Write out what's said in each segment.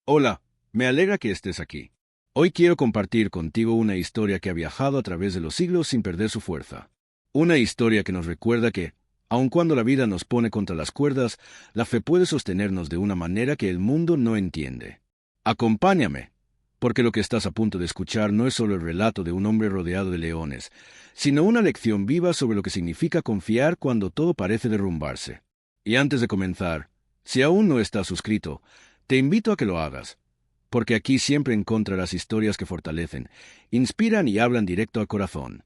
Hola, me alegra que estés aquí. Hoy quiero compartir contigo una historia que ha viajado a través de los siglos sin perder su fuerza. Una historia que nos recuerda que, aun cuando la vida nos pone contra las cuerdas, la fe puede sostenernos de una manera que el mundo no entiende. Acompáñame, porque lo que estás a punto de escuchar no es solo el relato de un hombre rodeado de leones, sino una lección viva sobre lo que significa confiar cuando todo parece derrumbarse. Y antes de comenzar, si aún no estás suscrito, te invito a que lo hagas, porque aquí siempre encontrarás historias que fortalecen, inspiran y hablan directo al corazón.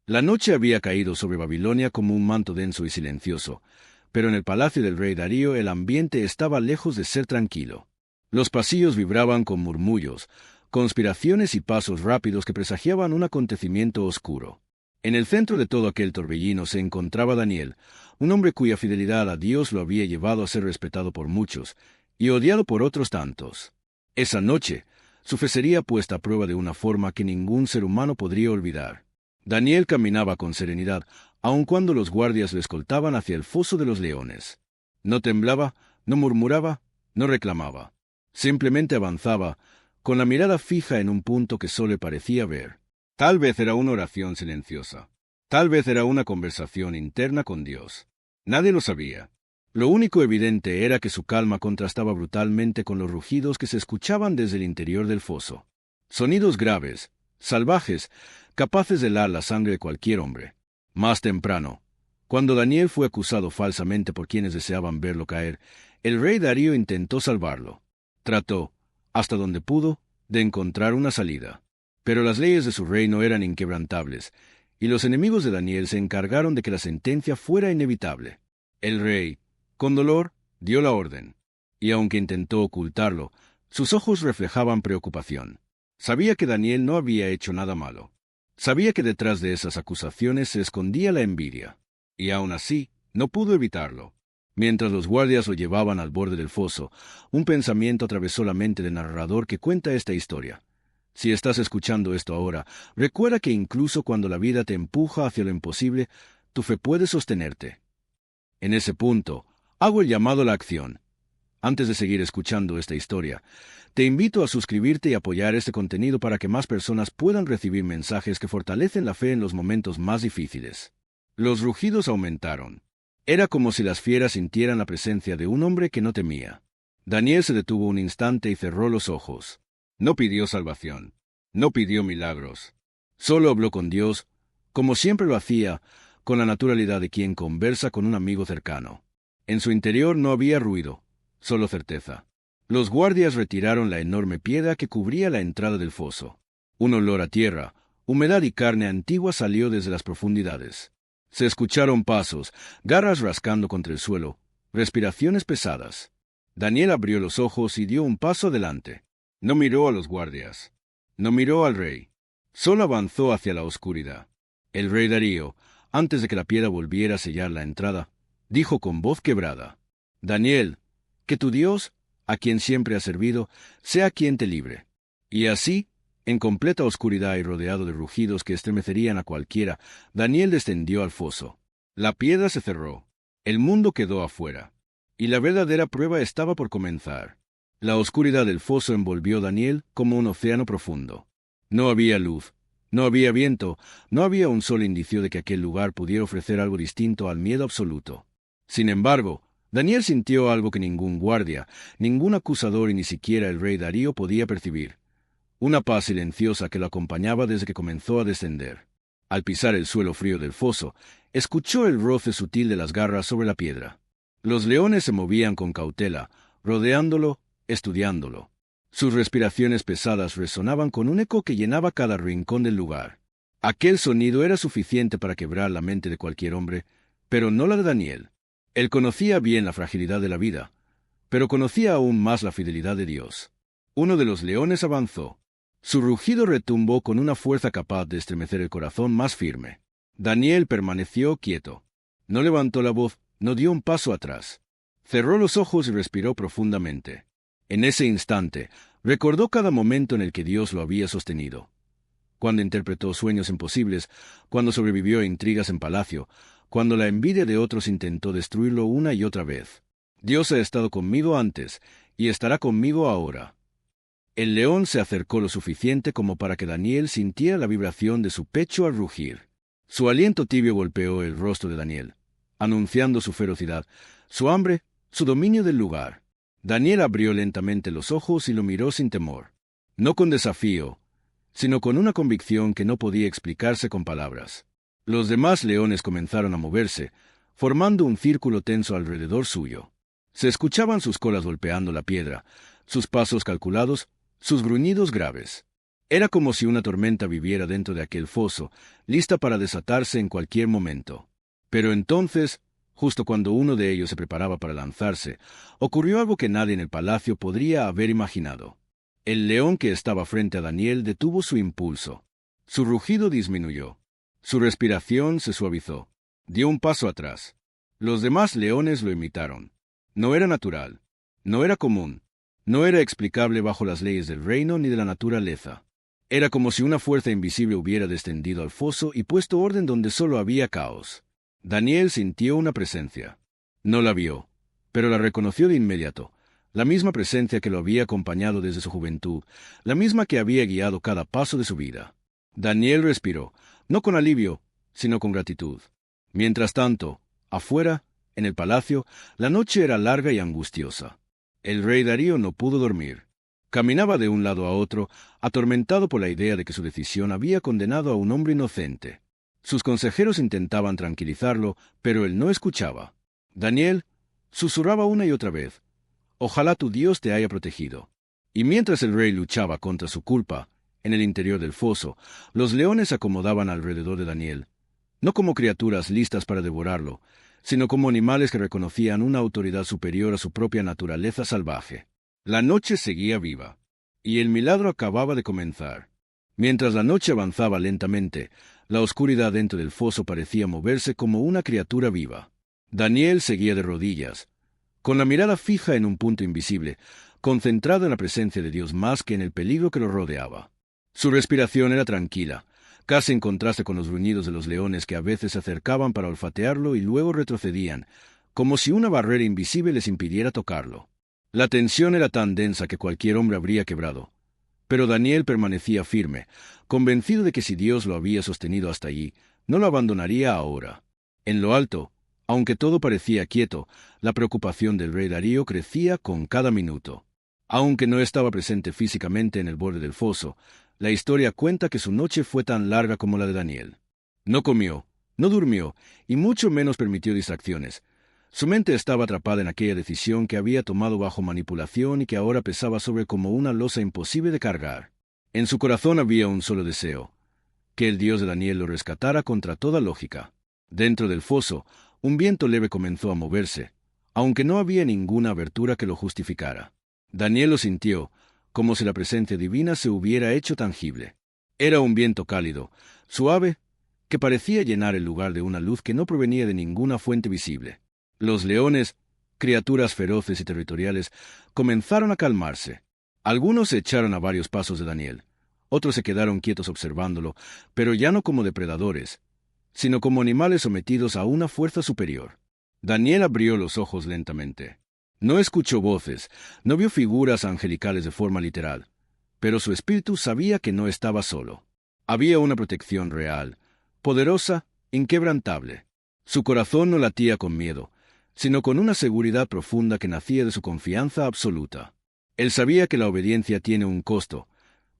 La noche había caído sobre Babilonia como un manto denso y silencioso, pero en el palacio del rey Darío el ambiente estaba lejos de ser tranquilo. Los pasillos vibraban con murmullos, conspiraciones y pasos rápidos que presagiaban un acontecimiento oscuro. En el centro de todo aquel torbellino se encontraba Daniel, un hombre cuya fidelidad a Dios lo había llevado a ser respetado por muchos y odiado por otros tantos. Esa noche, su fe sería puesta a prueba de una forma que ningún ser humano podría olvidar. Daniel caminaba con serenidad, aun cuando los guardias lo escoltaban hacia el foso de los leones. No temblaba, no murmuraba, no reclamaba. Simplemente avanzaba, con la mirada fija en un punto que solo parecía ver. Tal vez era una oración silenciosa. Tal vez era una conversación interna con Dios. Nadie lo sabía. Lo único evidente era que su calma contrastaba brutalmente con los rugidos que se escuchaban desde el interior del foso. Sonidos graves, salvajes, capaces de helar la sangre de cualquier hombre. Más temprano, cuando Daniel fue acusado falsamente por quienes deseaban verlo caer, el rey Darío intentó salvarlo. Trató, hasta donde pudo, de encontrar una salida. Pero las leyes de su reino eran inquebrantables, y los enemigos de Daniel se encargaron de que la sentencia fuera inevitable. El rey, con dolor, dio la orden, y aunque intentó ocultarlo, sus ojos reflejaban preocupación. Sabía que Daniel no había hecho nada malo. Sabía que detrás de esas acusaciones se escondía la envidia, y aun así no pudo evitarlo. Mientras los guardias lo llevaban al borde del foso, un pensamiento atravesó la mente del narrador que cuenta esta historia. Si estás escuchando esto ahora, recuerda que incluso cuando la vida te empuja hacia lo imposible, tu fe puede sostenerte. En ese punto, hago el llamado a la acción. Antes de seguir escuchando esta historia, te invito a suscribirte y apoyar este contenido para que más personas puedan recibir mensajes que fortalecen la fe en los momentos más difíciles. Los rugidos aumentaron. Era como si las fieras sintieran la presencia de un hombre que no temía. Daniel se detuvo un instante y cerró los ojos. No pidió salvación. No pidió milagros. Solo habló con Dios, como siempre lo hacía, con la naturalidad de quien conversa con un amigo cercano. En su interior no había ruido, solo certeza. Los guardias retiraron la enorme piedra que cubría la entrada del foso. Un olor a tierra, humedad y carne antigua salió desde las profundidades. Se escucharon pasos, garras rascando contra el suelo, respiraciones pesadas. Daniel abrió los ojos y dio un paso adelante. No miró a los guardias. No miró al rey. Solo avanzó hacia la oscuridad. El rey Darío, antes de que la piedra volviera a sellar la entrada, dijo con voz quebrada: Daniel, que tu Dios, a quien siempre has servido, sea quien te libre. Y así, en completa oscuridad y rodeado de rugidos que estremecerían a cualquiera, Daniel descendió al foso. La piedra se cerró. El mundo quedó afuera. Y la verdadera prueba estaba por comenzar. La oscuridad del foso envolvió a Daniel como un océano profundo. No había luz, no había viento, no había un solo indicio de que aquel lugar pudiera ofrecer algo distinto al miedo absoluto. Sin embargo, Daniel sintió algo que ningún guardia, ningún acusador y ni siquiera el rey Darío podía percibir. Una paz silenciosa que lo acompañaba desde que comenzó a descender. Al pisar el suelo frío del foso, escuchó el roce sutil de las garras sobre la piedra. Los leones se movían con cautela, rodeándolo, estudiándolo. Sus respiraciones pesadas resonaban con un eco que llenaba cada rincón del lugar. Aquel sonido era suficiente para quebrar la mente de cualquier hombre, pero no la de Daniel. Él conocía bien la fragilidad de la vida, pero conocía aún más la fidelidad de Dios. Uno de los leones avanzó. Su rugido retumbó con una fuerza capaz de estremecer el corazón más firme. Daniel permaneció quieto. No levantó la voz, no dio un paso atrás. Cerró los ojos y respiró profundamente. En ese instante, recordó cada momento en el que Dios lo había sostenido. Cuando interpretó sueños imposibles, cuando sobrevivió a intrigas en palacio, cuando la envidia de otros intentó destruirlo una y otra vez. Dios ha estado conmigo antes, y estará conmigo ahora. El león se acercó lo suficiente como para que Daniel sintiera la vibración de su pecho al rugir. Su aliento tibio golpeó el rostro de Daniel, anunciando su ferocidad, su hambre, su dominio del lugar. Daniel abrió lentamente los ojos y lo miró sin temor. No con desafío, sino con una convicción que no podía explicarse con palabras. Los demás leones comenzaron a moverse, formando un círculo tenso alrededor suyo. Se escuchaban sus colas golpeando la piedra, sus pasos calculados, sus gruñidos graves. Era como si una tormenta viviera dentro de aquel foso, lista para desatarse en cualquier momento. Pero entonces, justo cuando uno de ellos se preparaba para lanzarse, ocurrió algo que nadie en el palacio podría haber imaginado. El león que estaba frente a Daniel detuvo su impulso. Su rugido disminuyó. Su respiración se suavizó. Dio un paso atrás. Los demás leones lo imitaron. No era natural. No era común. No era explicable bajo las leyes del reino ni de la naturaleza. Era como si una fuerza invisible hubiera descendido al foso y puesto orden donde solo había caos. Daniel sintió una presencia. No la vio, pero la reconoció de inmediato. La misma presencia que lo había acompañado desde su juventud, la misma que había guiado cada paso de su vida. Daniel respiró, no con alivio, sino con gratitud. Mientras tanto, afuera, en el palacio, la noche era larga y angustiosa. El rey Darío no pudo dormir. Caminaba de un lado a otro, atormentado por la idea de que su decisión había condenado a un hombre inocente. Sus consejeros intentaban tranquilizarlo, pero él no escuchaba. Daniel susurraba una y otra vez, «Ojalá tu Dios te haya protegido». Y mientras el rey luchaba contra su culpa, en el interior del foso, los leones se acomodaban alrededor de Daniel, no como criaturas listas para devorarlo, sino como animales que reconocían una autoridad superior a su propia naturaleza salvaje. La noche seguía viva, y el milagro acababa de comenzar. Mientras la noche avanzaba lentamente, la oscuridad dentro del foso parecía moverse como una criatura viva. Daniel seguía de rodillas, con la mirada fija en un punto invisible, concentrado en la presencia de Dios más que en el peligro que lo rodeaba. Su respiración era tranquila, casi en contraste con los gruñidos de los leones que a veces se acercaban para olfatearlo y luego retrocedían, como si una barrera invisible les impidiera tocarlo. La tensión era tan densa que cualquier hombre habría quebrado. Pero Daniel permanecía firme, convencido de que si Dios lo había sostenido hasta allí, no lo abandonaría ahora. En lo alto, aunque todo parecía quieto, la preocupación del rey Darío crecía con cada minuto. Aunque no estaba presente físicamente en el borde del foso, la historia cuenta que su noche fue tan larga como la de Daniel. No comió, no durmió, y mucho menos permitió distracciones. Su mente estaba atrapada en aquella decisión que había tomado bajo manipulación y que ahora pesaba sobre él como una losa imposible de cargar. En su corazón había un solo deseo: que el Dios de Daniel lo rescatara contra toda lógica. Dentro del foso, un viento leve comenzó a moverse, aunque no había ninguna abertura que lo justificara. Daniel lo sintió, como si la presencia divina se hubiera hecho tangible. Era un viento cálido, suave, que parecía llenar el lugar de una luz que no provenía de ninguna fuente visible. Los leones, criaturas feroces y territoriales, comenzaron a calmarse. Algunos se echaron a varios pasos de Daniel, otros se quedaron quietos observándolo, pero ya no como depredadores, sino como animales sometidos a una fuerza superior. Daniel abrió los ojos lentamente. No escuchó voces, no vio figuras angelicales de forma literal, pero su espíritu sabía que no estaba solo. Había una protección real, poderosa, inquebrantable. Su corazón no latía con miedo, sino con una seguridad profunda que nacía de su confianza absoluta. Él sabía que la obediencia tiene un costo,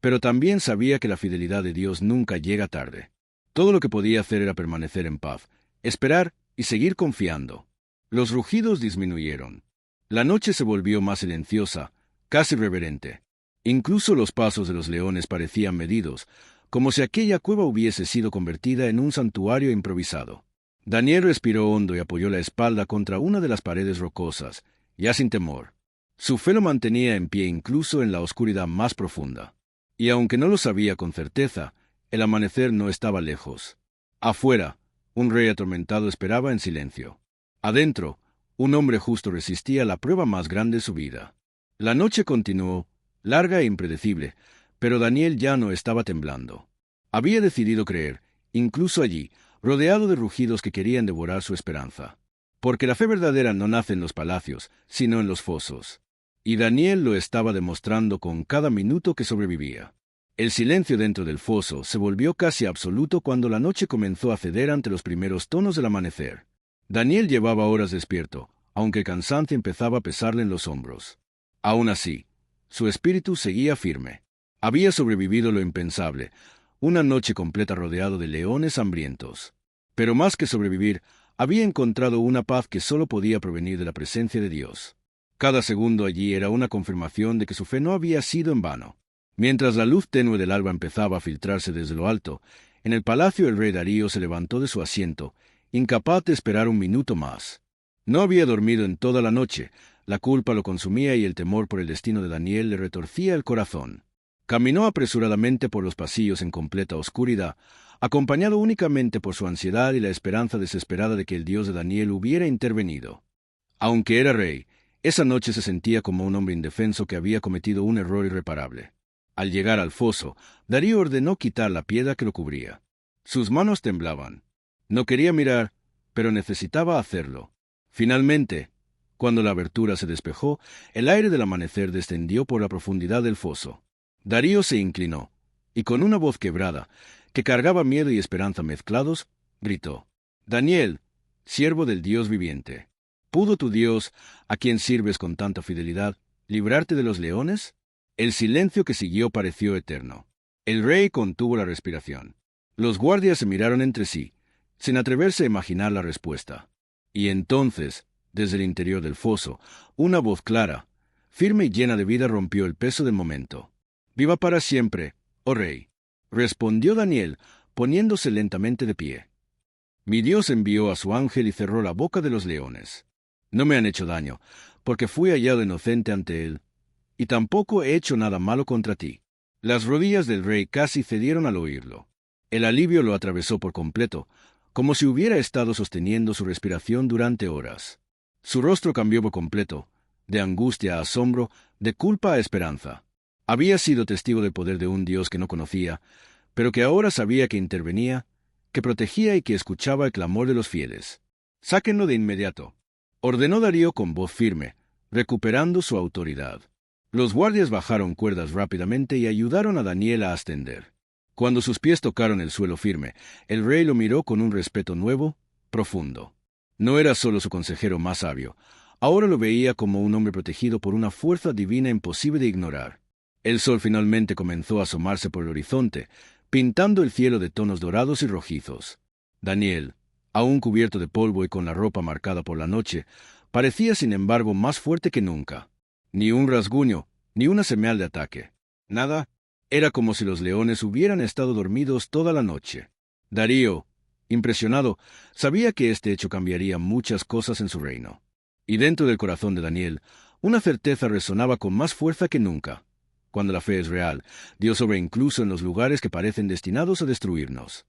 pero también sabía que la fidelidad de Dios nunca llega tarde. Todo lo que podía hacer era permanecer en paz, esperar y seguir confiando. Los rugidos disminuyeron. La noche se volvió más silenciosa, casi reverente. Incluso los pasos de los leones parecían medidos, como si aquella cueva hubiese sido convertida en un santuario improvisado. Daniel respiró hondo y apoyó la espalda contra una de las paredes rocosas, ya sin temor. Su fe lo mantenía en pie incluso en la oscuridad más profunda. Y aunque no lo sabía con certeza, el amanecer no estaba lejos. Afuera, un rey atormentado esperaba en silencio. Adentro, un hombre justo resistía la prueba más grande de su vida. La noche continuó, larga e impredecible, pero Daniel ya no estaba temblando. Había decidido creer, incluso allí, rodeado de rugidos que querían devorar su esperanza. Porque la fe verdadera no nace en los palacios, sino en los fosos. Y Daniel lo estaba demostrando con cada minuto que sobrevivía. El silencio dentro del foso se volvió casi absoluto cuando la noche comenzó a ceder ante los primeros tonos del amanecer. Daniel llevaba horas despierto, aunque el cansancio empezaba a pesarle en los hombros. Aún así, su espíritu seguía firme. Había sobrevivido lo impensable, una noche completa rodeado de leones hambrientos. Pero más que sobrevivir, había encontrado una paz que solo podía provenir de la presencia de Dios. Cada segundo allí era una confirmación de que su fe no había sido en vano. Mientras la luz tenue del alba empezaba a filtrarse desde lo alto, en el palacio el rey Darío se levantó de su asiento, incapaz de esperar un minuto más. No había dormido en toda la noche, la culpa lo consumía y el temor por el destino de Daniel le retorcía el corazón. Caminó apresuradamente por los pasillos en completa oscuridad, acompañado únicamente por su ansiedad y la esperanza desesperada de que el Dios de Daniel hubiera intervenido. Aunque era rey, esa noche se sentía como un hombre indefenso que había cometido un error irreparable. Al llegar al foso, Darío ordenó quitar la piedra que lo cubría. Sus manos temblaban. No quería mirar, pero necesitaba hacerlo. Finalmente, cuando la abertura se despejó, el aire del amanecer descendió por la profundidad del foso. Darío se inclinó, y con una voz quebrada, que cargaba miedo y esperanza mezclados, gritó: «Daniel, siervo del Dios viviente, ¿pudo tu Dios, a quien sirves con tanta fidelidad, librarte de los leones?» El silencio que siguió pareció eterno. El rey contuvo la respiración. Los guardias se miraron entre sí, sin atreverse a imaginar la respuesta. Y entonces, desde el interior del foso, una voz clara, firme y llena de vida rompió el peso del momento. «Viva para siempre, oh rey», respondió Daniel, poniéndose lentamente de pie. «Mi Dios envió a su ángel y cerró la boca de los leones. No me han hecho daño, porque fui hallado inocente ante él, y tampoco he hecho nada malo contra ti». Las rodillas del rey casi cedieron al oírlo. El alivio lo atravesó por completo, como si hubiera estado sosteniendo su respiración durante horas. Su rostro cambió por completo, de angustia a asombro, de culpa a esperanza. Había sido testigo del poder de un Dios que no conocía, pero que ahora sabía que intervenía, que protegía y que escuchaba el clamor de los fieles. «Sáquenlo de inmediato», ordenó Darío con voz firme, recuperando su autoridad. Los guardias bajaron cuerdas rápidamente y ayudaron a Daniel a ascender. Cuando sus pies tocaron el suelo firme, el rey lo miró con un respeto nuevo, profundo. No era solo su consejero más sabio, ahora lo veía como un hombre protegido por una fuerza divina imposible de ignorar. El sol finalmente comenzó a asomarse por el horizonte, pintando el cielo de tonos dorados y rojizos. Daniel, aún cubierto de polvo y con la ropa marcada por la noche, parecía sin embargo más fuerte que nunca. Ni un rasguño, ni una señal de ataque. Nada. Era como si los leones hubieran estado dormidos toda la noche. Darío, impresionado, sabía que este hecho cambiaría muchas cosas en su reino. Y dentro del corazón de Daniel, una certeza resonaba con más fuerza que nunca. Cuando la fe es real, Dios obra incluso en los lugares que parecen destinados a destruirnos.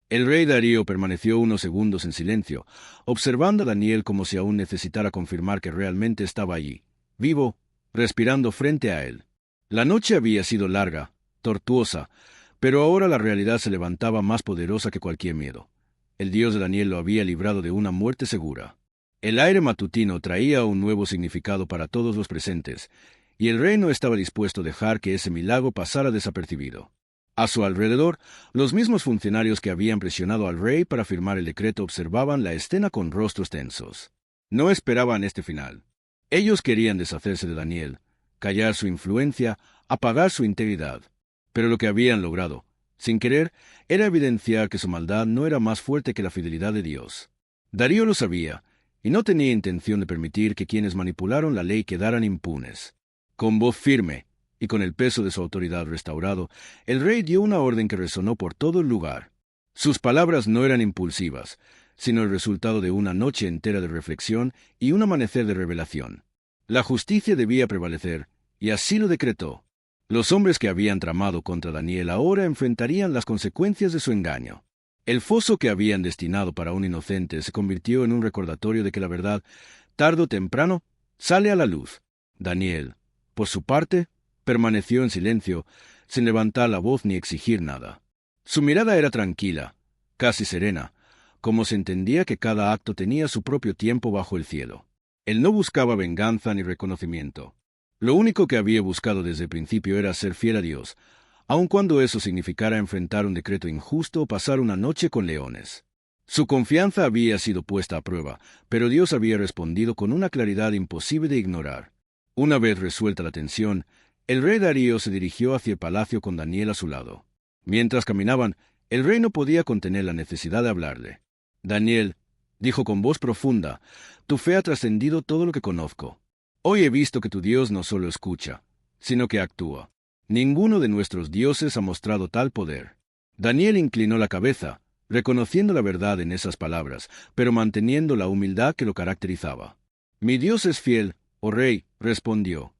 El rey Darío permaneció unos segundos en silencio, observando a Daniel como si aún necesitara confirmar que realmente estaba allí, vivo, respirando frente a él. La noche había sido larga, tortuosa, pero ahora la realidad se levantaba más poderosa que cualquier miedo. El Dios de Daniel lo había librado de una muerte segura. El aire matutino traía un nuevo significado para todos los presentes, y el rey no estaba dispuesto a dejar que ese milagro pasara desapercibido. A su alrededor, los mismos funcionarios que habían presionado al rey para firmar el decreto observaban la escena con rostros tensos. No esperaban este final. Ellos querían deshacerse de Daniel, callar su influencia, apagar su integridad. Pero lo que habían logrado, sin querer, era evidenciar que su maldad no era más fuerte que la fidelidad de Dios. Darío lo sabía, y no tenía intención de permitir que quienes manipularon la ley quedaran impunes. Con voz firme, y con el peso de su autoridad restaurado, el rey dio una orden que resonó por todo el lugar. Sus palabras no eran impulsivas, sino el resultado de una noche entera de reflexión y un amanecer de revelación. La justicia debía prevalecer, y así lo decretó. Los hombres que habían tramado contra Daniel ahora enfrentarían las consecuencias de su engaño. El foso que habían destinado para un inocente se convirtió en un recordatorio de que la verdad, tarde o temprano, sale a la luz. Daniel, por su parte, permaneció en silencio, sin levantar la voz ni exigir nada. Su mirada era tranquila, casi serena, como se entendía que cada acto tenía su propio tiempo bajo el cielo. Él no buscaba venganza ni reconocimiento. Lo único que había buscado desde el principio era ser fiel a Dios, aun cuando eso significara enfrentar un decreto injusto o pasar una noche con leones. Su confianza había sido puesta a prueba, pero Dios había respondido con una claridad imposible de ignorar. Una vez resuelta la tensión, el rey Darío se dirigió hacia el palacio con Daniel a su lado. Mientras caminaban, el rey no podía contener la necesidad de hablarle. «Daniel», dijo con voz profunda, «tu fe ha trascendido todo lo que conozco. Hoy he visto que tu Dios no solo escucha, sino que actúa. Ninguno de nuestros dioses ha mostrado tal poder». Daniel inclinó la cabeza, reconociendo la verdad en esas palabras, pero manteniendo la humildad que lo caracterizaba. «Mi Dios es fiel, oh rey», respondió.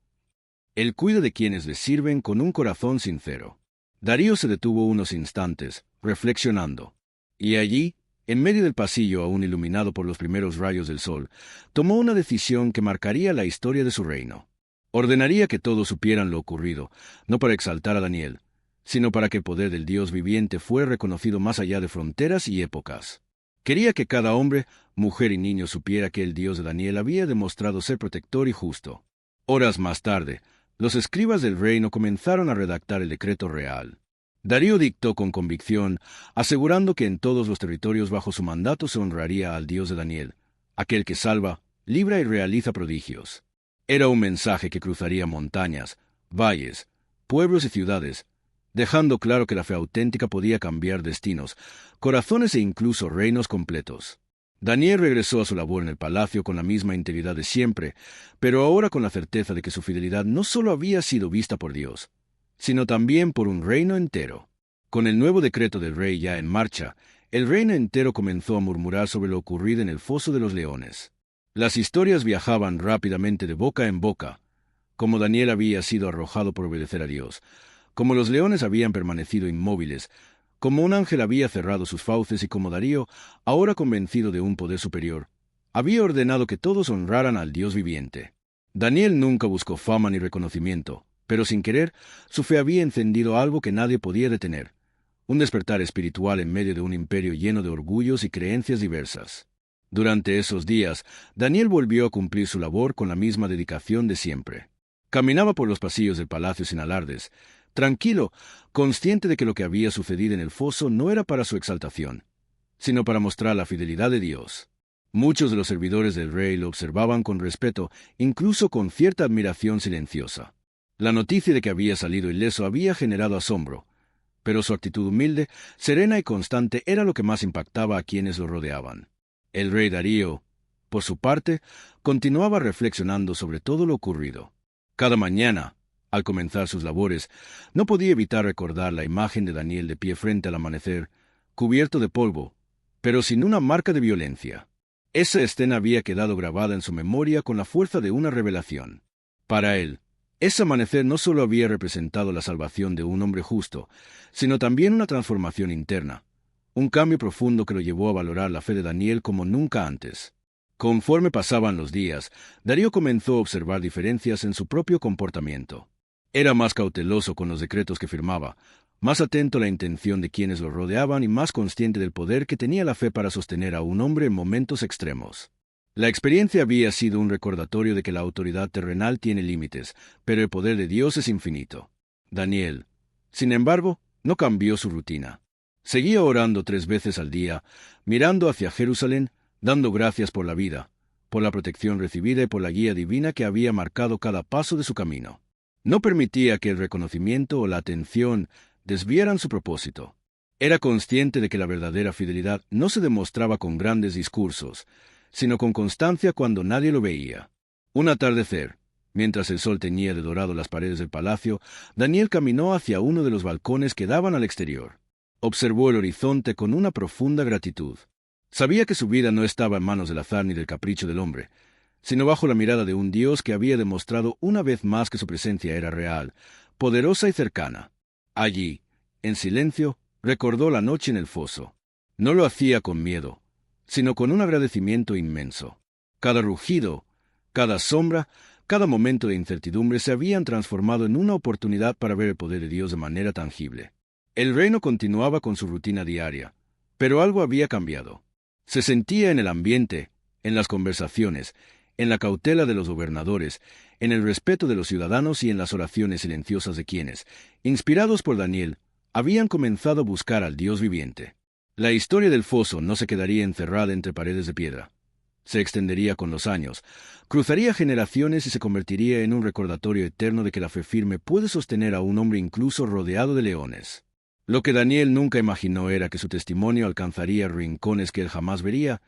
«Él cuida de quienes le sirven con un corazón sincero». Darío se detuvo unos instantes, reflexionando. Y allí, en medio del pasillo aún iluminado por los primeros rayos del sol, tomó una decisión que marcaría la historia de su reino. Ordenaría que todos supieran lo ocurrido, no para exaltar a Daniel, sino para que el poder del Dios viviente fuera reconocido más allá de fronteras y épocas. Quería que cada hombre, mujer y niño supiera que el Dios de Daniel había demostrado ser protector y justo. Horas más tarde, los escribas del reino comenzaron a redactar el decreto real. Darío dictó con convicción, asegurando que en todos los territorios bajo su mandato se honraría al Dios de Daniel, aquel que salva, libra y realiza prodigios. Era un mensaje que cruzaría montañas, valles, pueblos y ciudades, dejando claro que la fe auténtica podía cambiar destinos, corazones e incluso reinos completos. Daniel regresó a su labor en el palacio con la misma integridad de siempre, pero ahora con la certeza de que su fidelidad no solo había sido vista por Dios, sino también por un reino entero. Con el nuevo decreto del rey ya en marcha, el reino entero comenzó a murmurar sobre lo ocurrido en el foso de los leones. Las historias viajaban rápidamente de boca en boca, como Daniel había sido arrojado por obedecer a Dios, como los leones habían permanecido inmóviles, como un ángel había cerrado sus fauces y como Darío, ahora convencido de un poder superior, había ordenado que todos honraran al Dios viviente. Daniel nunca buscó fama ni reconocimiento, pero sin querer, su fe había encendido algo que nadie podía detener, un despertar espiritual en medio de un imperio lleno de orgullos y creencias diversas. Durante esos días, Daniel volvió a cumplir su labor con la misma dedicación de siempre. Caminaba por los pasillos del palacio sin alardes, tranquilo, consciente de que lo que había sucedido en el foso no era para su exaltación, sino para mostrar la fidelidad de Dios. Muchos de los servidores del rey lo observaban con respeto, incluso con cierta admiración silenciosa. La noticia de que había salido ileso había generado asombro, pero su actitud humilde, serena y constante era lo que más impactaba a quienes lo rodeaban. El rey Darío, por su parte, continuaba reflexionando sobre todo lo ocurrido. Cada mañana, al comenzar sus labores, no podía evitar recordar la imagen de Daniel de pie frente al amanecer, cubierto de polvo, pero sin una marca de violencia. Esa escena había quedado grabada en su memoria con la fuerza de una revelación. Para él, ese amanecer no solo había representado la salvación de un hombre justo, sino también una transformación interna, un cambio profundo que lo llevó a valorar la fe de Daniel como nunca antes. Conforme pasaban los días, Darío comenzó a observar diferencias en su propio comportamiento. Era más cauteloso con los decretos que firmaba, más atento a la intención de quienes lo rodeaban y más consciente del poder que tenía la fe para sostener a un hombre en momentos extremos. La experiencia había sido un recordatorio de que la autoridad terrenal tiene límites, pero el poder de Dios es infinito. Daniel, sin embargo, no cambió su rutina. Seguía orando 3 veces al día, mirando hacia Jerusalén, dando gracias por la vida, por la protección recibida y por la guía divina que había marcado cada paso de su camino. No permitía que el reconocimiento o la atención desviaran su propósito. Era consciente de que la verdadera fidelidad no se demostraba con grandes discursos, sino con constancia cuando nadie lo veía. Un atardecer, mientras el sol teñía de dorado las paredes del palacio, Daniel caminó hacia uno de los balcones que daban al exterior. Observó el horizonte con una profunda gratitud. Sabía que su vida no estaba en manos del azar ni del capricho del hombre, sino bajo la mirada de un Dios que había demostrado una vez más que su presencia era real, poderosa y cercana. Allí, en silencio, recordó la noche en el foso. No lo hacía con miedo, sino con un agradecimiento inmenso. Cada rugido, cada sombra, cada momento de incertidumbre se habían transformado en una oportunidad para ver el poder de Dios de manera tangible. El reino continuaba con su rutina diaria, pero algo había cambiado. Se sentía en el ambiente, en las conversaciones, en la cautela de los gobernadores, en el respeto de los ciudadanos y en las oraciones silenciosas de quienes, inspirados por Daniel, habían comenzado a buscar al Dios viviente. La historia del foso no se quedaría encerrada entre paredes de piedra. Se extendería con los años, cruzaría generaciones y se convertiría en un recordatorio eterno de que la fe firme puede sostener a un hombre incluso rodeado de leones. Lo que Daniel nunca imaginó era que su testimonio alcanzaría rincones que él jamás vería,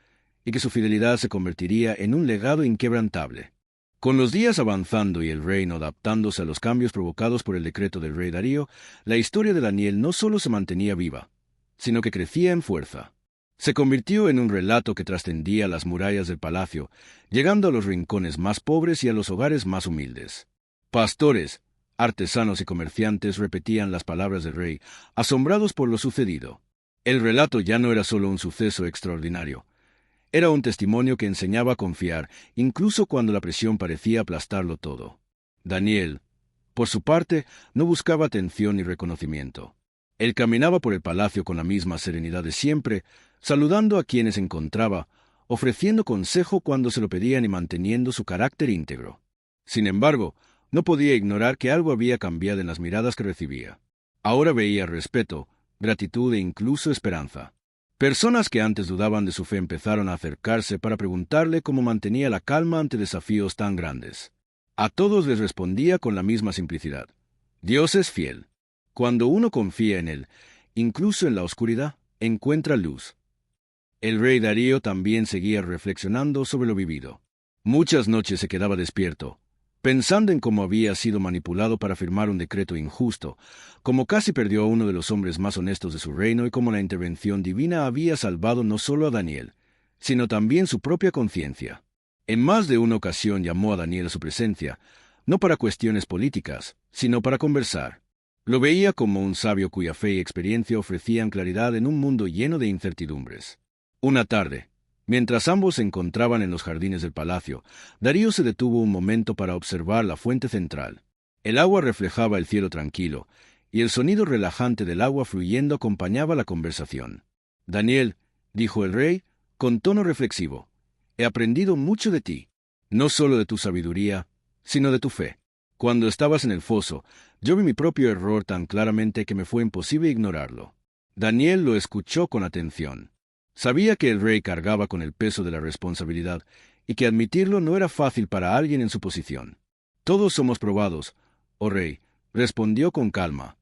y que su fidelidad se convertiría en un legado inquebrantable. Con los días avanzando y el reino adaptándose a los cambios provocados por el decreto del rey Darío, la historia de Daniel no solo se mantenía viva, sino que crecía en fuerza. Se convirtió en un relato que trascendía las murallas del palacio, llegando a los rincones más pobres y a los hogares más humildes. Pastores, artesanos y comerciantes repetían las palabras del rey, asombrados por lo sucedido. El relato ya no era solo un suceso extraordinario. Era un testimonio que enseñaba a confiar, incluso cuando la presión parecía aplastarlo todo. Daniel, por su parte, no buscaba atención ni reconocimiento. Él caminaba por el palacio con la misma serenidad de siempre, saludando a quienes encontraba, ofreciendo consejo cuando se lo pedían y manteniendo su carácter íntegro. Sin embargo, no podía ignorar que algo había cambiado en las miradas que recibía. Ahora veía respeto, gratitud e incluso esperanza. Personas que antes dudaban de su fe empezaron a acercarse para preguntarle cómo mantenía la calma ante desafíos tan grandes. A todos les respondía con la misma simplicidad: Dios es fiel. Cuando uno confía en Él, incluso en la oscuridad, encuentra luz. El rey Darío también seguía reflexionando sobre lo vivido. Muchas noches se quedaba despierto, pensando en cómo había sido manipulado para firmar un decreto injusto, cómo casi perdió a uno de los hombres más honestos de su reino y cómo la intervención divina había salvado no solo a Daniel, sino también su propia conciencia. En más de una ocasión llamó a Daniel a su presencia, no para cuestiones políticas, sino para conversar. Lo veía como un sabio cuya fe y experiencia ofrecían claridad en un mundo lleno de incertidumbres. Una tarde, mientras ambos se encontraban en los jardines del palacio, Darío se detuvo un momento para observar la fuente central. El agua reflejaba el cielo tranquilo, y el sonido relajante del agua fluyendo acompañaba la conversación. Daniel, dijo el rey, con tono reflexivo, he aprendido mucho de ti, no solo de tu sabiduría, sino de tu fe. Cuando estabas en el foso, yo vi mi propio error tan claramente que me fue imposible ignorarlo. Daniel lo escuchó con atención. Sabía que el rey cargaba con el peso de la responsabilidad y que admitirlo no era fácil para alguien en su posición. Todos somos probados, oh rey, respondió con calma.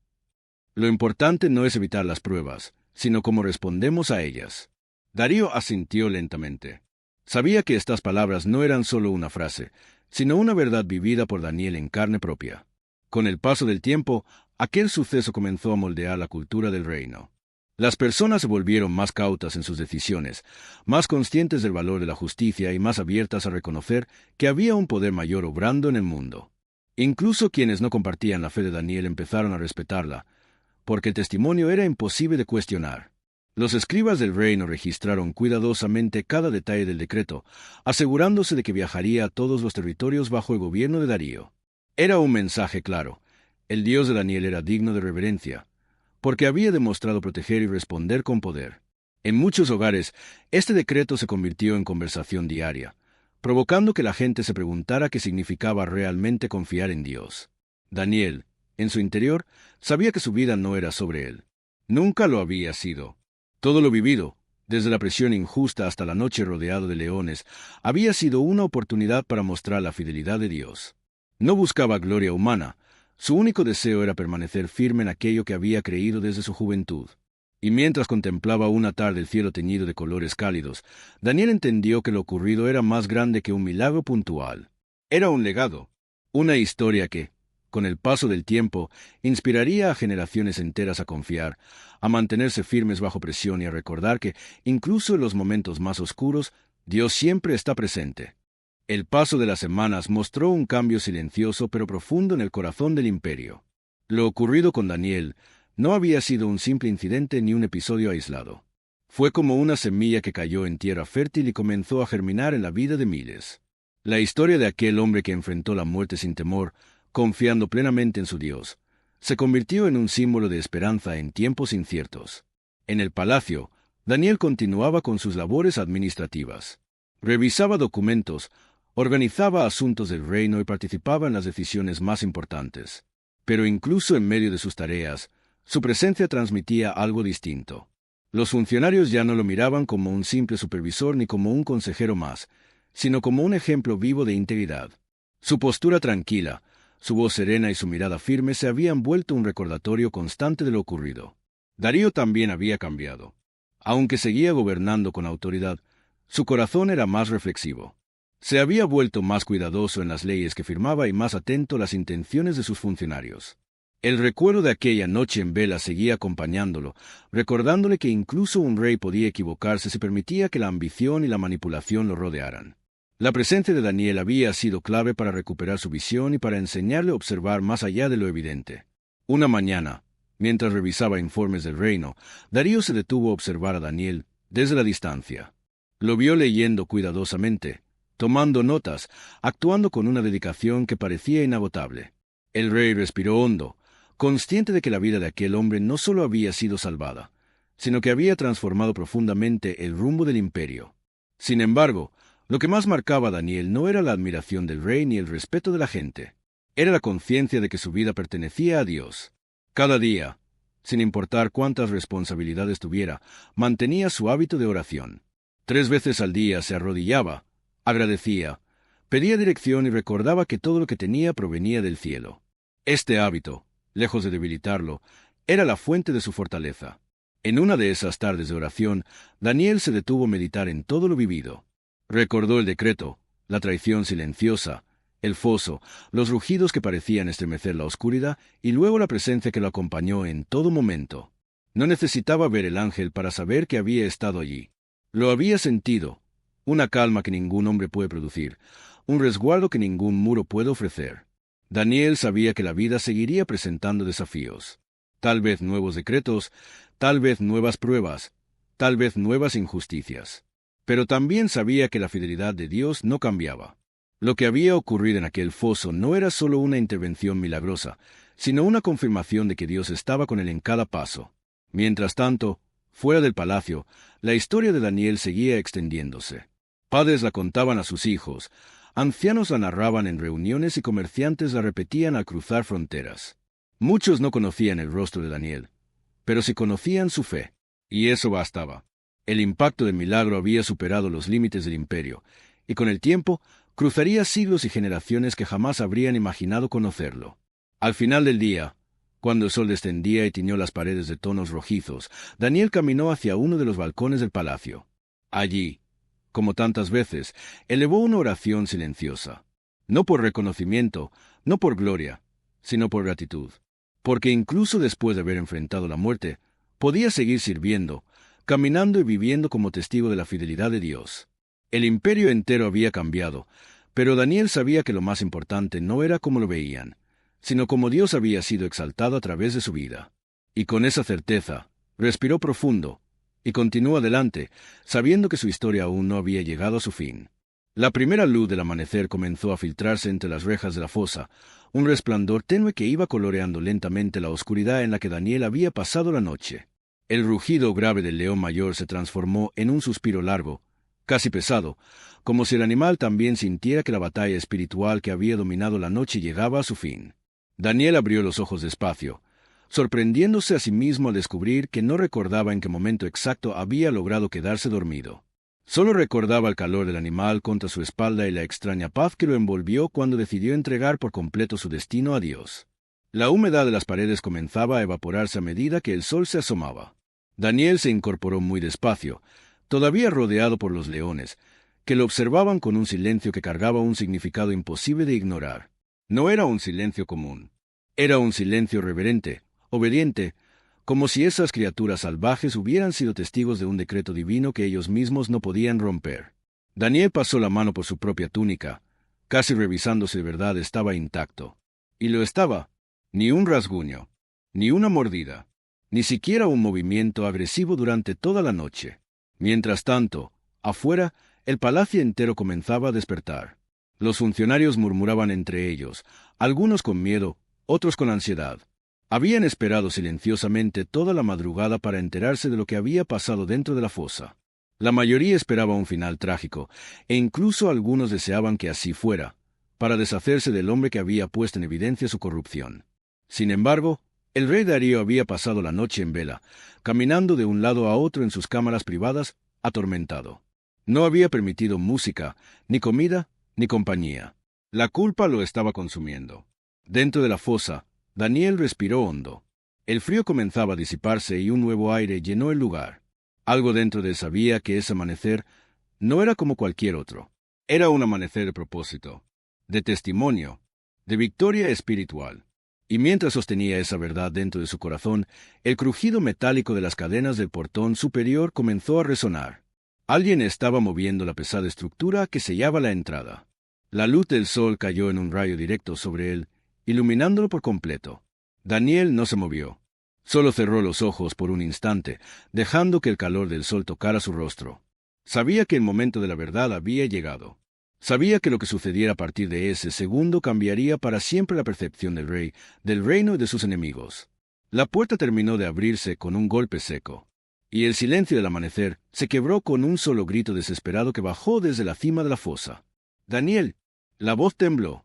Lo importante no es evitar las pruebas, sino cómo respondemos a ellas. Darío asintió lentamente. Sabía que estas palabras no eran solo una frase, sino una verdad vivida por Daniel en carne propia. Con el paso del tiempo, aquel suceso comenzó a moldear la cultura del reino. Las personas se volvieron más cautas en sus decisiones, más conscientes del valor de la justicia y más abiertas a reconocer que había un poder mayor obrando en el mundo. Incluso quienes no compartían la fe de Daniel empezaron a respetarla, porque el testimonio era imposible de cuestionar. Los escribas del reino registraron cuidadosamente cada detalle del decreto, asegurándose de que viajaría a todos los territorios bajo el gobierno de Darío. Era un mensaje claro: el Dios de Daniel era digno de reverencia, porque había demostrado proteger y responder con poder. En muchos hogares, este decreto se convirtió en conversación diaria, provocando que la gente se preguntara qué significaba realmente confiar en Dios. Daniel, en su interior, sabía que su vida no era sobre él. Nunca lo había sido. Todo lo vivido, desde la presión injusta hasta la noche rodeado de leones, había sido una oportunidad para mostrar la fidelidad de Dios. No buscaba gloria humana. Su único deseo era permanecer firme en aquello que había creído desde su juventud. Y mientras contemplaba una tarde el cielo teñido de colores cálidos, Daniel entendió que lo ocurrido era más grande que un milagro puntual. Era un legado, una historia que, con el paso del tiempo, inspiraría a generaciones enteras a confiar, a mantenerse firmes bajo presión y a recordar que, incluso en los momentos más oscuros, Dios siempre está presente. El paso de las semanas mostró un cambio silencioso pero profundo en el corazón del imperio. Lo ocurrido con Daniel no había sido un simple incidente ni un episodio aislado. Fue como una semilla que cayó en tierra fértil y comenzó a germinar en la vida de miles. La historia de aquel hombre que enfrentó la muerte sin temor, confiando plenamente en su Dios, se convirtió en un símbolo de esperanza en tiempos inciertos. En el palacio, Daniel continuaba con sus labores administrativas. Revisaba documentos, Organizaba asuntos del reino y participaba en las decisiones más importantes. Pero incluso en medio de sus tareas, su presencia transmitía algo distinto. Los funcionarios ya no lo miraban como un simple supervisor ni como un consejero más, sino como un ejemplo vivo de integridad. Su postura tranquila, su voz serena y su mirada firme se habían vuelto un recordatorio constante de lo ocurrido. Darío también había cambiado. Aunque seguía gobernando con autoridad, su corazón era más reflexivo. Se había vuelto más cuidadoso en las leyes que firmaba y más atento a las intenciones de sus funcionarios. El recuerdo de aquella noche en vela seguía acompañándolo, recordándole que incluso un rey podía equivocarse si permitía que la ambición y la manipulación lo rodearan. La presencia de Daniel había sido clave para recuperar su visión y para enseñarle a observar más allá de lo evidente. Una mañana, mientras revisaba informes del reino, Darío se detuvo a observar a Daniel desde la distancia. Lo vio leyendo cuidadosamente, tomando notas, actuando con una dedicación que parecía inagotable. El rey respiró hondo, consciente de que la vida de aquel hombre no solo había sido salvada, sino que había transformado profundamente el rumbo del imperio. Sin embargo, lo que más marcaba a Daniel no era la admiración del rey ni el respeto de la gente. Era la conciencia de que su vida pertenecía a Dios. Cada día, sin importar cuántas responsabilidades tuviera, mantenía su hábito de oración. 3 veces al día se arrodillaba, agradecía, pedía dirección y recordaba que todo lo que tenía provenía del cielo. Este hábito, lejos de debilitarlo, era la fuente de su fortaleza. En una de esas tardes de oración, Daniel se detuvo a meditar en todo lo vivido. Recordó el decreto, la traición silenciosa, el foso, los rugidos que parecían estremecer la oscuridad y luego la presencia que lo acompañó en todo momento. No necesitaba ver el ángel para saber que había estado allí. Lo había sentido, una calma que ningún hombre puede producir, un resguardo que ningún muro puede ofrecer. Daniel sabía que la vida seguiría presentando desafíos. Tal vez nuevos decretos, tal vez nuevas pruebas, tal vez nuevas injusticias. Pero también sabía que la fidelidad de Dios no cambiaba. Lo que había ocurrido en aquel foso no era solo una intervención milagrosa, sino una confirmación de que Dios estaba con él en cada paso. Mientras tanto, fuera del palacio, la historia de Daniel seguía extendiéndose. Padres la contaban a sus hijos, ancianos la narraban en reuniones y comerciantes la repetían al cruzar fronteras. Muchos no conocían el rostro de Daniel, pero sí conocían su fe, y eso bastaba. El impacto del milagro había superado los límites del imperio, y con el tiempo cruzaría siglos y generaciones que jamás habrían imaginado conocerlo. Al final del día, cuando el sol descendía y tiñó las paredes de tonos rojizos, Daniel caminó hacia uno de los balcones del palacio. Allí, como tantas veces, elevó una oración silenciosa. No por reconocimiento, no por gloria, sino por gratitud. Porque incluso después de haber enfrentado la muerte, podía seguir sirviendo, caminando y viviendo como testigo de la fidelidad de Dios. El imperio entero había cambiado, pero Daniel sabía que lo más importante no era cómo lo veían, sino cómo Dios había sido exaltado a través de su vida. Y con esa certeza, respiró profundo, y continuó adelante, sabiendo que su historia aún no había llegado a su fin. La primera luz del amanecer comenzó a filtrarse entre las rejas de la fosa, un resplandor tenue que iba coloreando lentamente la oscuridad en la que Daniel había pasado la noche. El rugido grave del león mayor se transformó en un suspiro largo, casi pesado, como si el animal también sintiera que la batalla espiritual que había dominado la noche llegaba a su fin. Daniel abrió los ojos despacio, sorprendiéndose a sí mismo al descubrir que no recordaba en qué momento exacto había logrado quedarse dormido. Solo recordaba el calor del animal contra su espalda y la extraña paz que lo envolvió cuando decidió entregar por completo su destino a Dios. La humedad de las paredes comenzaba a evaporarse a medida que el sol se asomaba. Daniel se incorporó muy despacio, todavía rodeado por los leones, que lo observaban con un silencio que cargaba un significado imposible de ignorar. No era un silencio común. Era un silencio reverente, obediente, como si esas criaturas salvajes hubieran sido testigos de un decreto divino que ellos mismos no podían romper. Daniel pasó la mano por su propia túnica, casi revisando si de verdad estaba intacto. Y lo estaba. Ni un rasguño, ni una mordida, ni siquiera un movimiento agresivo durante toda la noche. Mientras tanto, afuera, el palacio entero comenzaba a despertar. Los funcionarios murmuraban entre ellos, algunos con miedo, otros con ansiedad. Habían esperado silenciosamente toda la madrugada para enterarse de lo que había pasado dentro de la fosa. La mayoría esperaba un final trágico, e incluso algunos deseaban que así fuera, para deshacerse del hombre que había puesto en evidencia su corrupción. Sin embargo, el rey Darío había pasado la noche en vela, caminando de un lado a otro en sus cámaras privadas, atormentado. No había permitido música, ni comida, ni compañía. La culpa lo estaba consumiendo. Dentro de la fosa, Daniel respiró hondo. El frío comenzaba a disiparse y un nuevo aire llenó el lugar. Algo dentro de él sabía que ese amanecer no era como cualquier otro. Era un amanecer de propósito, de testimonio, de victoria espiritual. Y mientras sostenía esa verdad dentro de su corazón, el crujido metálico de las cadenas del portón superior comenzó a resonar. Alguien estaba moviendo la pesada estructura que sellaba la entrada. La luz del sol cayó en un rayo directo sobre él, iluminándolo por completo. Daniel no se movió. Solo cerró los ojos por un instante, dejando que el calor del sol tocara su rostro. Sabía que el momento de la verdad había llegado. Sabía que lo que sucediera a partir de ese segundo cambiaría para siempre la percepción del rey, del reino y de sus enemigos. La puerta terminó de abrirse con un golpe seco, y el silencio del amanecer se quebró con un solo grito desesperado que bajó desde la cima de la fosa. «Daniel», la voz tembló.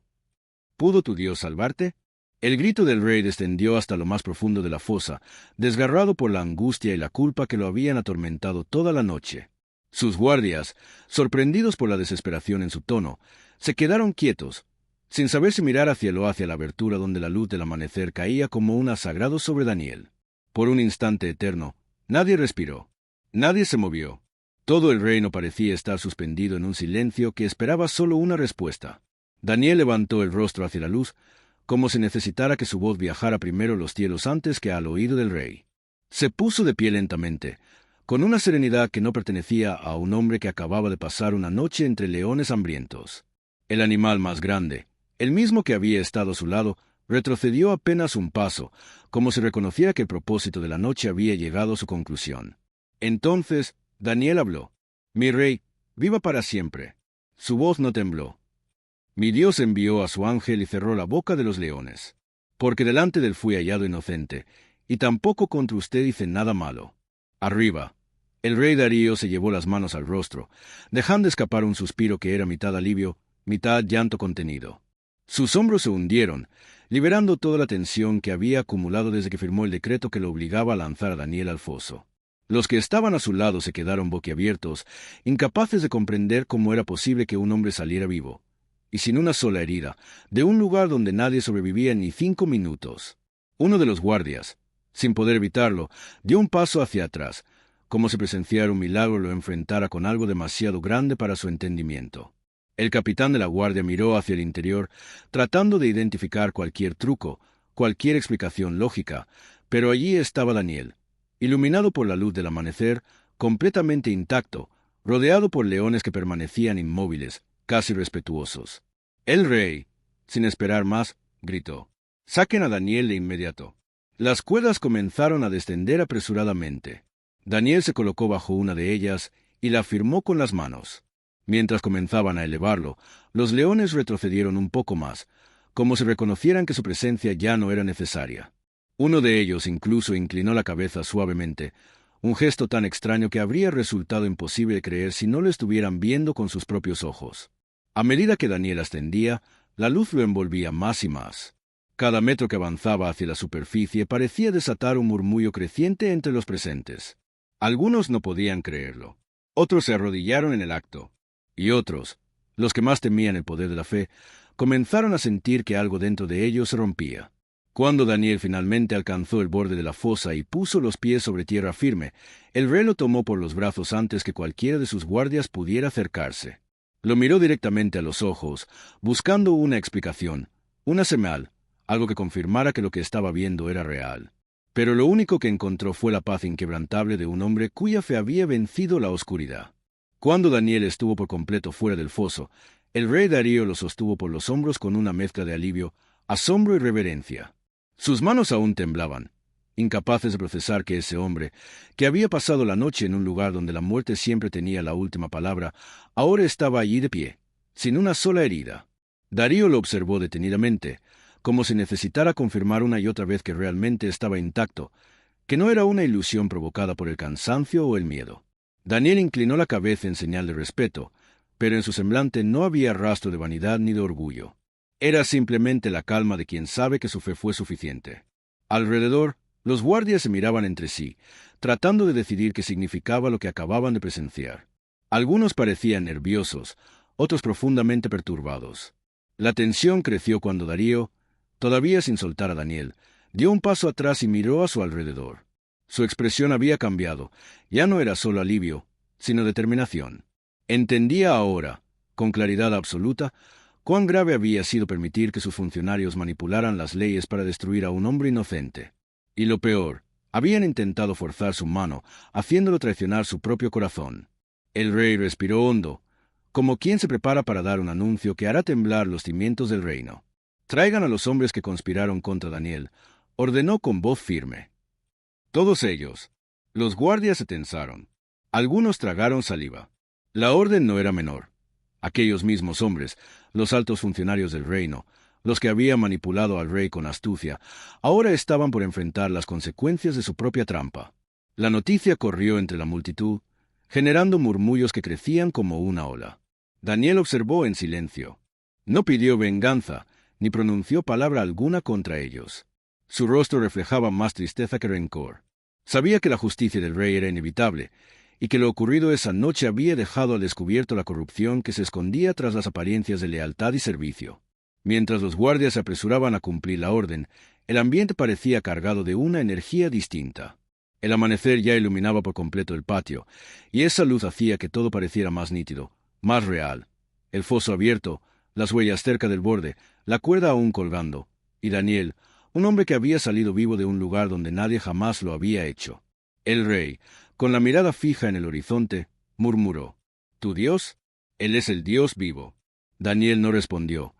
«¿Pudo tu Dios salvarte?» El grito del rey descendió hasta lo más profundo de la fosa, desgarrado por la angustia y la culpa que lo habían atormentado toda la noche. Sus guardias, sorprendidos por la desesperación en su tono, se quedaron quietos, sin saber si mirar hacia la abertura donde la luz del amanecer caía como un sagrado sobre Daniel. Por un instante eterno, nadie respiró. Nadie se movió. Todo el reino parecía estar suspendido en un silencio que esperaba solo una respuesta. Daniel levantó el rostro hacia la luz, como si necesitara que su voz viajara primero los cielos antes que al oído del rey. Se puso de pie lentamente, con una serenidad que no pertenecía a un hombre que acababa de pasar una noche entre leones hambrientos. El animal más grande, el mismo que había estado a su lado, retrocedió apenas un paso, como si reconociera que el propósito de la noche había llegado a su conclusión. Entonces, Daniel habló. «Mi rey, viva para siempre». Su voz no tembló. «Mi Dios envió a su ángel y cerró la boca de los leones. Porque delante de él fui hallado inocente, y tampoco contra usted hice nada malo. Arriba». El rey Darío se llevó las manos al rostro, dejando escapar un suspiro que era mitad alivio, mitad llanto contenido. Sus hombros se hundieron, liberando toda la tensión que había acumulado desde que firmó el decreto que lo obligaba a lanzar a Daniel al foso. Los que estaban a su lado se quedaron boquiabiertos, incapaces de comprender cómo era posible que un hombre saliera vivo, y sin una sola herida, de un lugar donde nadie sobrevivía ni 5 minutos. Uno de los guardias, sin poder evitarlo, dio un paso hacia atrás, como si presenciar un milagro lo enfrentara con algo demasiado grande para su entendimiento. El capitán de la guardia miró hacia el interior, tratando de identificar cualquier truco, cualquier explicación lógica, pero allí estaba Daniel, iluminado por la luz del amanecer, completamente intacto, rodeado por leones que permanecían inmóviles, casi respetuosos. El rey, sin esperar más, gritó: «Saquen a Daniel de inmediato». Las cuerdas comenzaron a descender apresuradamente. Daniel se colocó bajo una de ellas y la firmó con las manos. Mientras comenzaban a elevarlo, los leones retrocedieron un poco más, como si reconocieran que su presencia ya no era necesaria. Uno de ellos incluso inclinó la cabeza suavemente, un gesto tan extraño que habría resultado imposible de creer si no lo estuvieran viendo con sus propios ojos. A medida que Daniel ascendía, la luz lo envolvía más y más. Cada metro que avanzaba hacia la superficie parecía desatar un murmullo creciente entre los presentes. Algunos no podían creerlo. Otros se arrodillaron en el acto. Y otros, los que más temían el poder de la fe, comenzaron a sentir que algo dentro de ellos se rompía. Cuando Daniel finalmente alcanzó el borde de la fosa y puso los pies sobre tierra firme, el rey lo tomó por los brazos antes que cualquiera de sus guardias pudiera acercarse. Lo miró directamente a los ojos, buscando una explicación, una señal, algo que confirmara que lo que estaba viendo era real. Pero lo único que encontró fue la paz inquebrantable de un hombre cuya fe había vencido la oscuridad. Cuando Daniel estuvo por completo fuera del foso, el rey Darío lo sostuvo por los hombros con una mezcla de alivio, asombro y reverencia. Sus manos aún temblaban, incapaces de procesar que ese hombre, que había pasado la noche en un lugar donde la muerte siempre tenía la última palabra, ahora estaba allí de pie, sin una sola herida. Darío lo observó detenidamente, como si necesitara confirmar una y otra vez que realmente estaba intacto, que no era una ilusión provocada por el cansancio o el miedo. Daniel inclinó la cabeza en señal de respeto, pero en su semblante no había rastro de vanidad ni de orgullo. Era simplemente la calma de quien sabe que su fe fue suficiente. Alrededor, los guardias se miraban entre sí, tratando de decidir qué significaba lo que acababan de presenciar. Algunos parecían nerviosos, otros profundamente perturbados. La tensión creció cuando Darío, todavía sin soltar a Daniel, dio un paso atrás y miró a su alrededor. Su expresión había cambiado, ya no era solo alivio, sino determinación. Entendía ahora, con claridad absoluta, cuán grave había sido permitir que sus funcionarios manipularan las leyes para destruir a un hombre inocente. Y lo peor, habían intentado forzar su mano, haciéndolo traicionar su propio corazón. El rey respiró hondo, como quien se prepara para dar un anuncio que hará temblar los cimientos del reino. «Traigan a los hombres que conspiraron contra Daniel», ordenó con voz firme. Todos ellos. Los guardias se tensaron. Algunos tragaron saliva. La orden no era menor. Aquellos mismos hombres, los altos funcionarios del reino, los que habían manipulado al rey con astucia, ahora estaban por enfrentar las consecuencias de su propia trampa. La noticia corrió entre la multitud, generando murmullos que crecían como una ola. Daniel observó en silencio. No pidió venganza, ni pronunció palabra alguna contra ellos. Su rostro reflejaba más tristeza que rencor. Sabía que la justicia del rey era inevitable, y que lo ocurrido esa noche había dejado al descubierto la corrupción que se escondía tras las apariencias de lealtad y servicio. Mientras los guardias se apresuraban a cumplir la orden, el ambiente parecía cargado de una energía distinta. El amanecer ya iluminaba por completo el patio, y esa luz hacía que todo pareciera más nítido, más real. El foso abierto, las huellas cerca del borde, la cuerda aún colgando, y Daniel, un hombre que había salido vivo de un lugar donde nadie jamás lo había hecho. El rey, con la mirada fija en el horizonte, murmuró: «¿Tu Dios? Él es el Dios vivo». Daniel no respondió,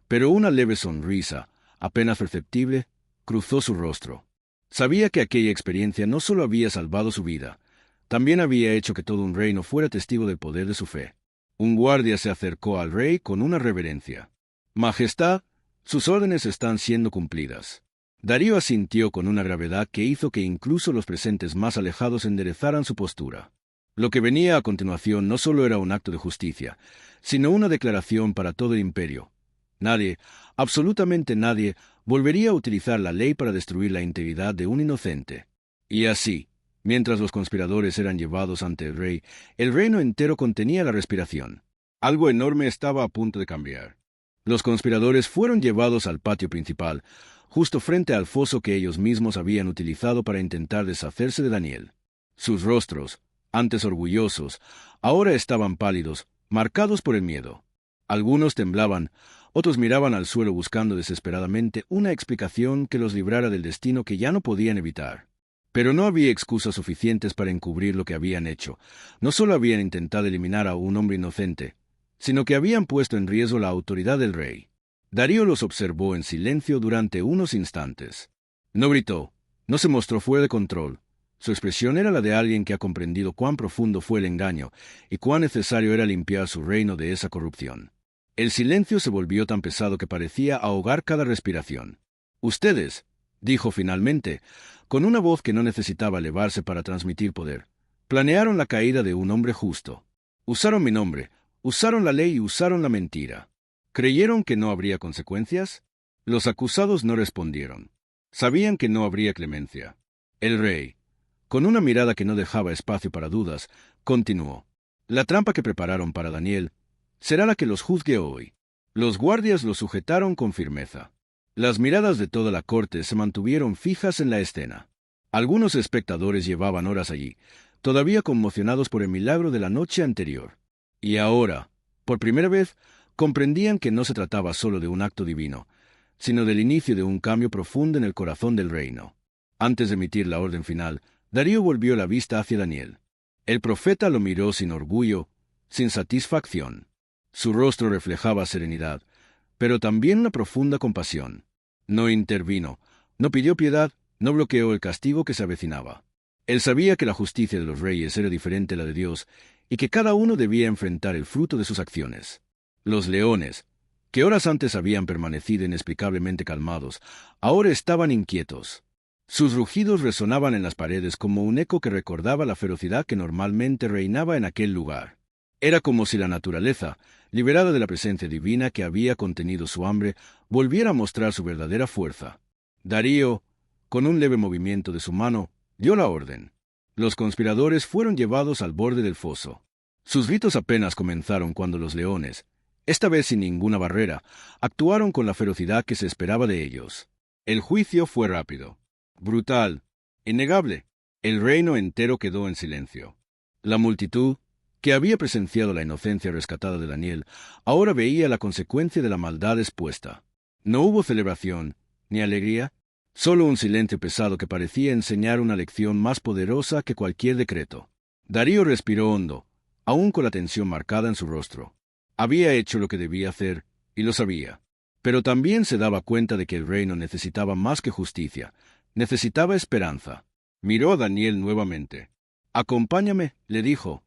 pero una leve sonrisa, apenas perceptible, cruzó su rostro. Sabía que aquella experiencia no solo había salvado su vida, también había hecho que todo un reino fuera testigo del poder de su fe. Un guardia se acercó al rey con una reverencia. «Majestad, sus órdenes están siendo cumplidas». Darío asintió con una gravedad que hizo que incluso los presentes más alejados enderezaran su postura. Lo que venía a continuación no solo era un acto de justicia, sino una declaración para todo el imperio. Nadie, absolutamente nadie, volvería a utilizar la ley para destruir la integridad de un inocente. Y así, mientras los conspiradores eran llevados ante el reino entero contenía la respiración. Algo enorme estaba a punto de cambiar. Los conspiradores fueron llevados al patio principal, justo frente al foso que ellos mismos habían utilizado para intentar deshacerse de Daniel. Sus rostros, antes orgullosos, ahora estaban pálidos, marcados por el miedo. Algunos temblaban, otros miraban al suelo buscando desesperadamente una explicación que los librara del destino que ya no podían evitar. Pero no había excusas suficientes para encubrir lo que habían hecho. No solo habían intentado eliminar a un hombre inocente, sino que habían puesto en riesgo la autoridad del rey. Darío los observó en silencio durante unos instantes. No gritó, no se mostró fuera de control. Su expresión era la de alguien que ha comprendido cuán profundo fue el engaño y cuán necesario era limpiar su reino de esa corrupción. El silencio se volvió tan pesado que parecía ahogar cada respiración. «Ustedes», dijo finalmente, con una voz que no necesitaba elevarse para transmitir poder, «planearon la caída de un hombre justo. Usaron mi nombre, usaron la ley y usaron la mentira. ¿Creyeron que no habría consecuencias?» Los acusados no respondieron. Sabían que no habría clemencia. El rey, con una mirada que no dejaba espacio para dudas, continuó: «La trampa que prepararon para Daniel será la que los juzgue hoy». Los guardias lo sujetaron con firmeza. Las miradas de toda la corte se mantuvieron fijas en la escena. Algunos espectadores llevaban horas allí, todavía conmocionados por el milagro de la noche anterior. Y ahora, por primera vez, comprendían que no se trataba solo de un acto divino, sino del inicio de un cambio profundo en el corazón del reino. Antes de emitir la orden final, Darío volvió la vista hacia Daniel. El profeta lo miró sin orgullo, sin satisfacción. Su rostro reflejaba serenidad, pero también una profunda compasión. No intervino, no pidió piedad, no bloqueó el castigo que se avecinaba. Él sabía que la justicia de los reyes era diferente a la de Dios y que cada uno debía enfrentar el fruto de sus acciones. Los leones, que horas antes habían permanecido inexplicablemente calmados, ahora estaban inquietos. Sus rugidos resonaban en las paredes como un eco que recordaba la ferocidad que normalmente reinaba en aquel lugar. Era como si la naturaleza, liberada de la presencia divina que había contenido su hambre, volviera a mostrar su verdadera fuerza. Darío, con un leve movimiento de su mano, dio la orden. Los conspiradores fueron llevados al borde del foso. Sus ritos apenas comenzaron cuando los leones, esta vez sin ninguna barrera, actuaron con la ferocidad que se esperaba de ellos. El juicio fue rápido, brutal, innegable. El reino entero quedó en silencio. La multitud, que había presenciado la inocencia rescatada de Daniel, ahora veía la consecuencia de la maldad expuesta. No hubo celebración, ni alegría, solo un silencio pesado que parecía enseñar una lección más poderosa que cualquier decreto. Darío respiró hondo, aún con la tensión marcada en su rostro. Había hecho lo que debía hacer, y lo sabía. Pero también se daba cuenta de que el reino necesitaba más que justicia, necesitaba esperanza. Miró a Daniel nuevamente. «Acompáñame», le dijo.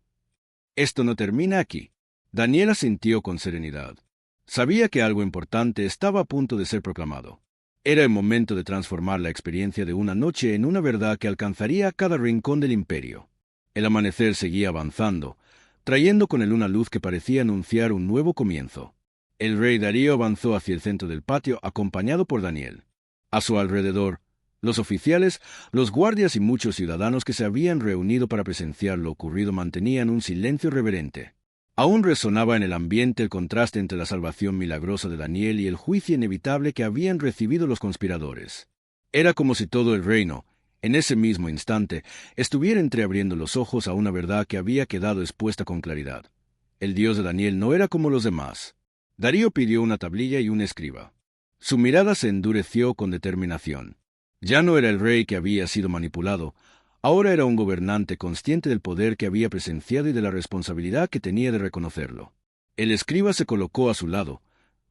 «Esto no termina aquí». Daniel asintió con serenidad. Sabía que algo importante estaba a punto de ser proclamado. Era el momento de transformar la experiencia de una noche en una verdad que alcanzaría cada rincón del imperio. El amanecer seguía avanzando, trayendo con él una luz que parecía anunciar un nuevo comienzo. El rey Darío avanzó hacia el centro del patio acompañado por Daniel. A su alrededor, los oficiales, los guardias y muchos ciudadanos que se habían reunido para presenciar lo ocurrido mantenían un silencio reverente. Aún resonaba en el ambiente el contraste entre la salvación milagrosa de Daniel y el juicio inevitable que habían recibido los conspiradores. Era como si todo el reino, en ese mismo instante, estuviera entreabriendo los ojos a una verdad que había quedado expuesta con claridad. El Dios de Daniel no era como los demás. Darío pidió una tablilla y un escriba. Su mirada se endureció con determinación. Ya no era el rey que había sido manipulado, ahora era un gobernante consciente del poder que había presenciado y de la responsabilidad que tenía de reconocerlo. El escriba se colocó a su lado,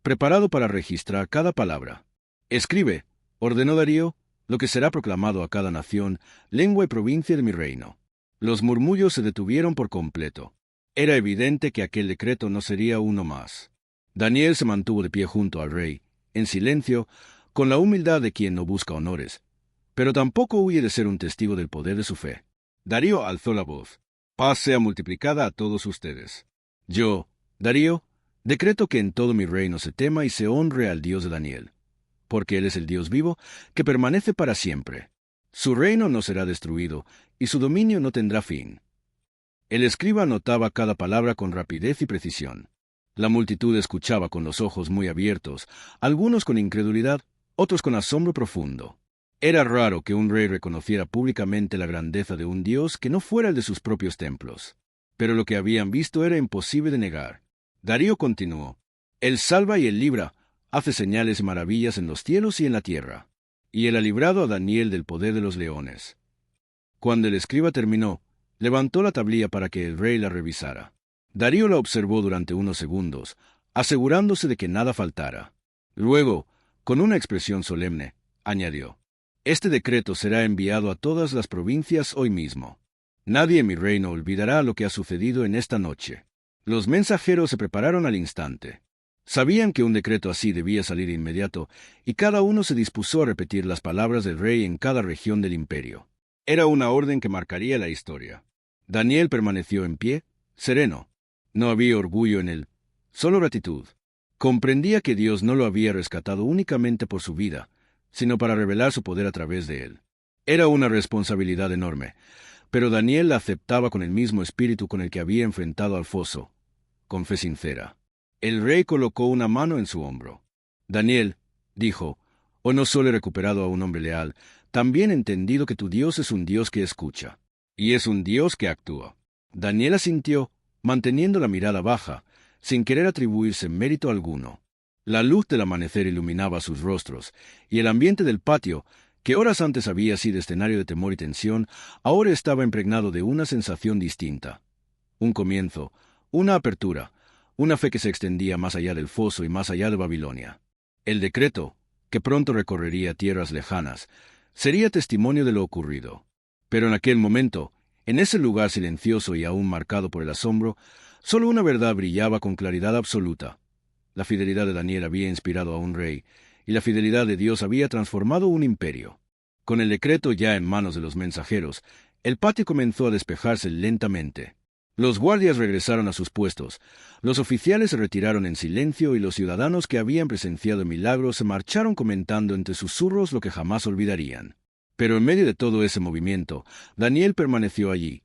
preparado para registrar cada palabra. «Escribe», ordenó Darío, «lo que será proclamado a cada nación, lengua y provincia de mi reino». Los murmullos se detuvieron por completo. Era evidente que aquel decreto no sería uno más. Daniel se mantuvo de pie junto al rey, en silencio, con la humildad de quien no busca honores, pero tampoco huye de ser un testigo del poder de su fe. Darío alzó la voz. «Paz sea multiplicada a todos ustedes. Yo, Darío, decreto que en todo mi reino se tema y se honre al Dios de Daniel, porque Él es el Dios vivo, que permanece para siempre. Su reino no será destruido, y su dominio no tendrá fin». El escriba anotaba cada palabra con rapidez y precisión. La multitud escuchaba con los ojos muy abiertos, algunos con incredulidad, otros con asombro profundo. Era raro que un rey reconociera públicamente la grandeza de un Dios que no fuera el de sus propios templos. Pero lo que habían visto era imposible de negar. Darío continuó. «Él salva y él libra, hace señales y maravillas en los cielos y en la tierra. Y él ha librado a Daniel del poder de los leones». Cuando el escriba terminó, levantó la tablilla para que el rey la revisara. Darío la observó durante unos segundos, asegurándose de que nada faltara. Luego, con una expresión solemne, añadió: «Este decreto será enviado a todas las provincias hoy mismo. Nadie en mi reino olvidará lo que ha sucedido en esta noche». Los mensajeros se prepararon al instante. Sabían que un decreto así debía salir de inmediato, y cada uno se dispuso a repetir las palabras del rey en cada región del imperio. Era una orden que marcaría la historia. Daniel permaneció en pie, sereno. No había orgullo en él, solo gratitud. Comprendía que Dios no lo había rescatado únicamente por su vida, sino para revelar su poder a través de él. Era una responsabilidad enorme, pero Daniel la aceptaba con el mismo espíritu con el que había enfrentado al foso, con fe sincera. El rey colocó una mano en su hombro. «Daniel», dijo, «hoy no solo he recuperado a un hombre leal, también he entendido que tu Dios es un Dios que escucha, y es un Dios que actúa». Daniel asintió, manteniendo la mirada baja, sin querer atribuirse mérito alguno. La luz del amanecer iluminaba sus rostros, y el ambiente del patio, que horas antes había sido escenario de temor y tensión, ahora estaba impregnado de una sensación distinta. Un comienzo, una apertura, una fe que se extendía más allá del foso y más allá de Babilonia. El decreto, que pronto recorrería tierras lejanas, sería testimonio de lo ocurrido. Pero en aquel momento, en ese lugar silencioso y aún marcado por el asombro, solo una verdad brillaba con claridad absoluta. La fidelidad de Daniel había inspirado a un rey, y la fidelidad de Dios había transformado un imperio. Con el decreto ya en manos de los mensajeros, el patio comenzó a despejarse lentamente. Los guardias regresaron a sus puestos, los oficiales se retiraron en silencio y los ciudadanos que habían presenciado el milagro se marcharon comentando entre susurros lo que jamás olvidarían. Pero en medio de todo ese movimiento, Daniel permaneció allí,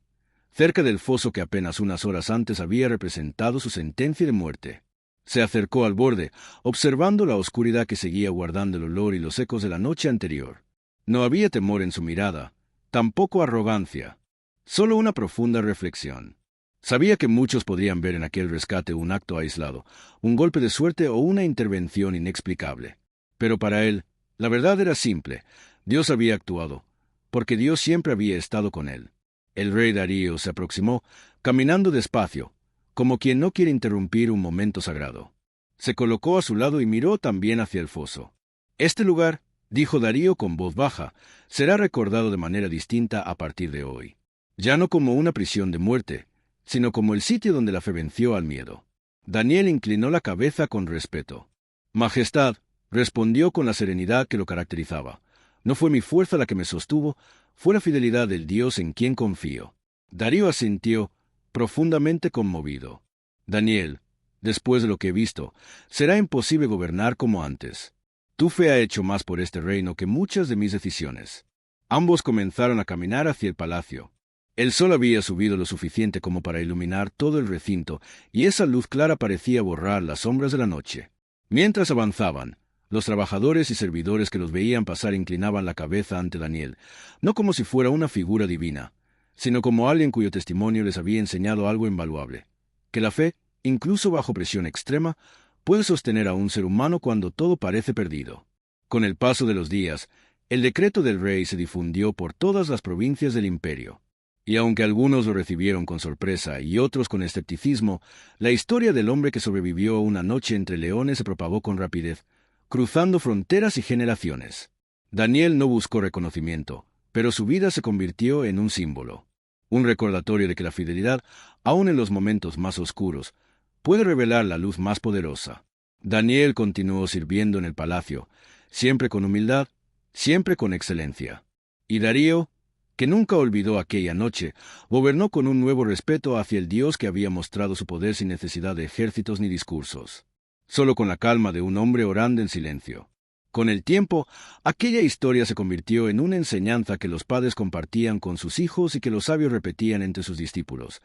cerca del foso que apenas unas horas antes había representado su sentencia de muerte. Se acercó al borde, observando la oscuridad que seguía guardando el olor y los ecos de la noche anterior. No había temor en su mirada, tampoco arrogancia, solo una profunda reflexión. Sabía que muchos podrían ver en aquel rescate un acto aislado, un golpe de suerte o una intervención inexplicable. Pero para él, la verdad era simple. Dios había actuado, porque Dios siempre había estado con él. El rey Darío se aproximó, caminando despacio, como quien no quiere interrumpir un momento sagrado. Se colocó a su lado y miró también hacia el foso. Este lugar, dijo Darío con voz baja, será recordado de manera distinta a partir de hoy. Ya no como una prisión de muerte, sino como el sitio donde la fe venció al miedo. Daniel inclinó la cabeza con respeto. Majestad, respondió con la serenidad que lo caracterizaba. No fue mi fuerza la que me sostuvo, fue la fidelidad del Dios en quien confío. Darío asintió, profundamente conmovido. Daniel, después de lo que he visto, será imposible gobernar como antes. Tu fe ha hecho más por este reino que muchas de mis decisiones. Ambos comenzaron a caminar hacia el palacio. El sol había subido lo suficiente como para iluminar todo el recinto, y esa luz clara parecía borrar las sombras de la noche. Mientras avanzaban, los trabajadores y servidores que los veían pasar inclinaban la cabeza ante Daniel, no como si fuera una figura divina, sino como alguien cuyo testimonio les había enseñado algo invaluable, que la fe, incluso bajo presión extrema, puede sostener a un ser humano cuando todo parece perdido. Con el paso de los días, el decreto del rey se difundió por todas las provincias del imperio. Y aunque algunos lo recibieron con sorpresa y otros con escepticismo, la historia del hombre que sobrevivió una noche entre leones se propagó con rapidez, cruzando fronteras y generaciones. Daniel no buscó reconocimiento, pero su vida se convirtió en un símbolo, un recordatorio de que la fidelidad, aun en los momentos más oscuros, puede revelar la luz más poderosa. Daniel continuó sirviendo en el palacio, siempre con humildad, siempre con excelencia. Y Darío, que nunca olvidó aquella noche, gobernó con un nuevo respeto hacia el Dios que había mostrado su poder sin necesidad de ejércitos ni discursos, solo con la calma de un hombre orando en silencio. Con el tiempo, aquella historia se convirtió en una enseñanza que los padres compartían con sus hijos y que los sabios repetían entre sus discípulos,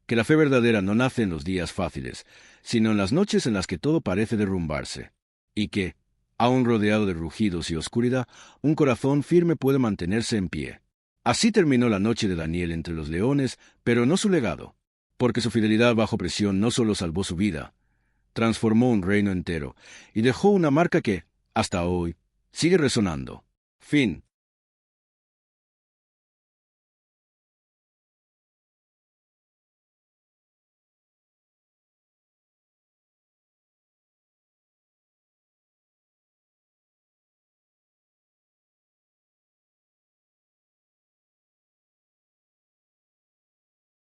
que la fe verdadera no nace en los días fáciles, sino en las noches en las que todo parece derrumbarse, y que, aun rodeado de rugidos y oscuridad, un corazón firme puede mantenerse en pie. Así terminó la noche de Daniel entre los leones, pero no su legado, porque su fidelidad bajo presión no solo salvó su vida, transformó un reino entero y dejó una marca que, hasta hoy, sigue resonando. Fin.